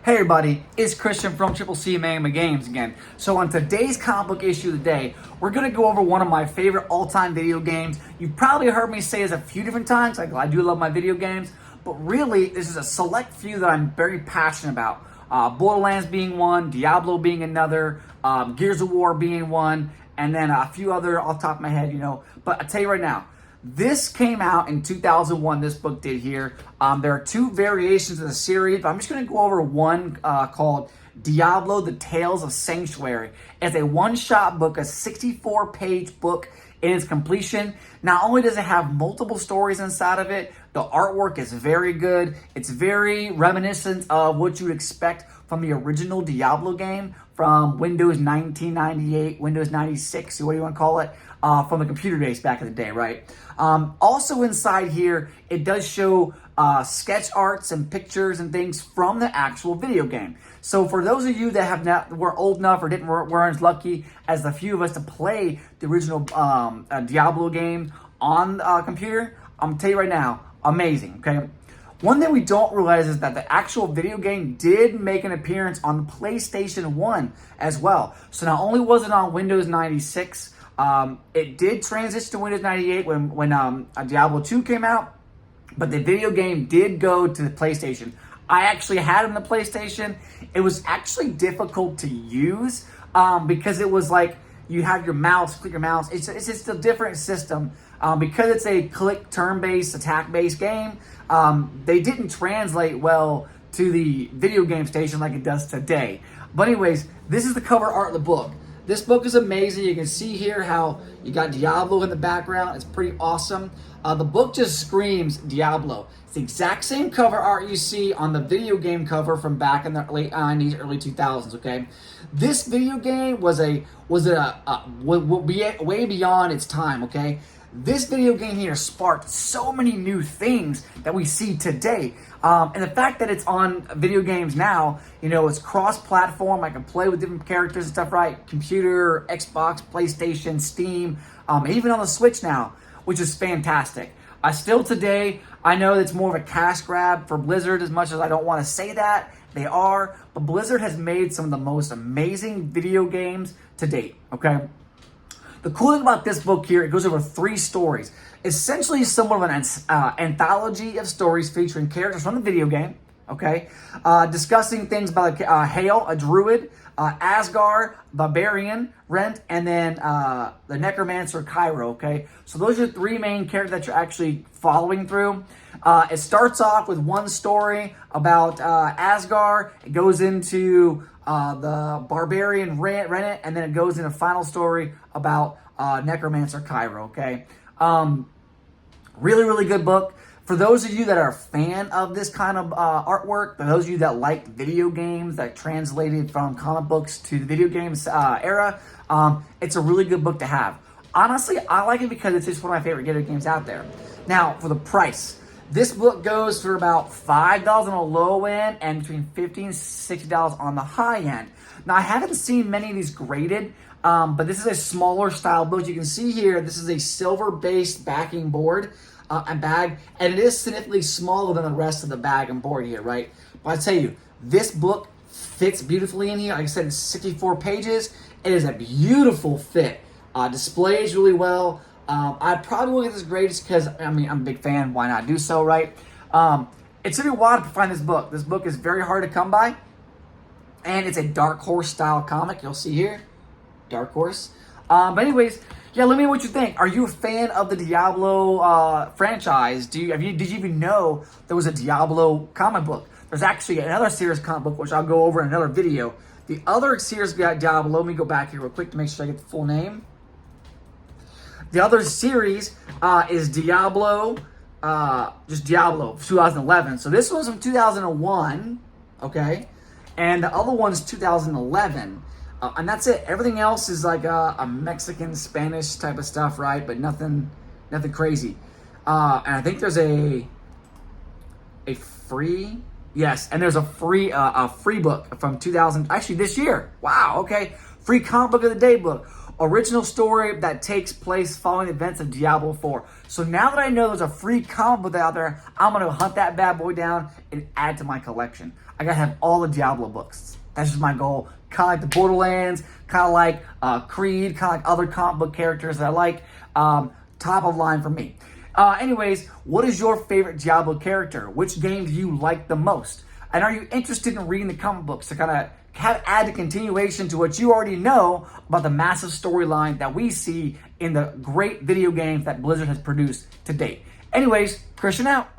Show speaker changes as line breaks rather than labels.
Hey everybody, it's Christian from Triple C Manga Games again. So on today's comic book issue of the day, we're going to go over one of my favorite all-time video games. You've probably heard me say this a few different times, like I do love my video games, but really this is a select few that I'm very passionate about. Borderlands being one, Diablo being another, Gears of War being one, and then a few other off the top of my head, But I'll tell you right now, this came out in 2001, this book did here. There are two variations of the series, but I'm just going to go over one called Diablo, The Tales of Sanctuary. It's a one-shot book, a 64-page book in its completion. Not only does it have multiple stories inside of it, the artwork is very good. It's very reminiscent of what you would expect from the original Diablo game from Windows 1998, Windows 96, what do you want to call it, from the computer days back in the day, right? Also inside here, it does show sketch arts and pictures and things from the actual video game. So for those of you that were old enough or weren't as lucky as the few of us to play the original Diablo game on the computer, I'm gonna tell you right now, amazing, okay? One thing we don't realize is that the actual video game did make an appearance on the PlayStation 1 as well. So not only was it on Windows 96, it did transition to Windows 98 when Diablo 2 came out, but the video game did go to the PlayStation. I actually had it on the PlayStation. It was actually difficult to use because it was like you have your mouse, click your mouse. It's just a different system. Because it's a click turn-based, attack-based game, they didn't translate well to the video game station like it does today. But anyways, this is the cover art of the book. This book is amazing. You can see here how you got Diablo in the background. It's pretty awesome. The book just screams Diablo. It's the exact same cover art you see on the video game cover from back in the late 90s, early 2000s, okay? This video game was way beyond its time, okay? This video game here sparked so many new things that we see today. And the fact that it's on video games now, it's cross-platform. I can play with different characters and stuff, right? Computer, Xbox, PlayStation, Steam, even on the Switch now, which is fantastic. Still today, I know it's more of a cash grab for Blizzard, as much as I don't want to say that. They are, but Blizzard has made some of the most amazing video games to date, okay? The cool thing about this book here, it goes over 3 stories. Essentially somewhat of an anthology of stories featuring characters from the video game, okay? Discussing things about Hale, a druid, Asgard, Barbarian, Rent, and then the Necromancer, Cairo, okay? So those are the 3 main characters that you're actually following through. It starts off with one story about Asgard. It goes into the Barbarian, Rennet, and then it goes into a final story about Necromancer, Cairo, okay? Really, really good book. For those of you that are a fan of this kind of artwork, for those of you that like video games that translated from comic books to the video games era, it's a really good book to have. Honestly, I like it because it's just one of my favorite video games out there. Now, for the price, this book goes for about $5 on the low end and between $50 and $60 on the high end. Now, I haven't seen many of these graded, but this is a smaller style book. You can see here, this is a silver-based backing board and bag, and it is significantly smaller than the rest of the bag and board here, right? But I tell you, this book fits beautifully in here. Like I said, it's 64 pages. It is a beautiful fit. Displays really well. I probably won't get this graded just because, I'm a big fan. Why not do so, right? It's going to be wild to find this book. This book is very hard to come by, and it's a Dark Horse style comic. You'll see here, Dark Horse. But anyways, yeah, let me know what you think. Are you a fan of the Diablo franchise? Did you even know there was a Diablo comic book? There's actually another series comic book, which I'll go over in another video. The other series got Diablo. Let me go back here real quick to make sure I get the full name. The other series is Diablo, just Diablo 2011. So this one's from 2001, okay? And the other one's 2011. And that's it. Everything else is like a Mexican, Spanish type of stuff, right? But nothing crazy. And I think there's a free, yes, and there's a free book from 2000, actually this year. Wow, okay. Free comic book of the day book. original story that takes place following the events of Diablo 4. So now that I know there's a free comic book out there, I'm gonna hunt that bad boy down and add it to my collection. I gotta have all the Diablo books. That's just my goal. Kind of like the Borderlands, kind of like Creed, kind of like other comic book characters that I like. Top of line for me. Anyways, what is your favorite Diablo character? Which game do you like the most? And are you interested in reading the comic books to kind of add a continuation to what you already know about the massive storyline that we see in the great video games that Blizzard has produced to date? Anyways, Christian out.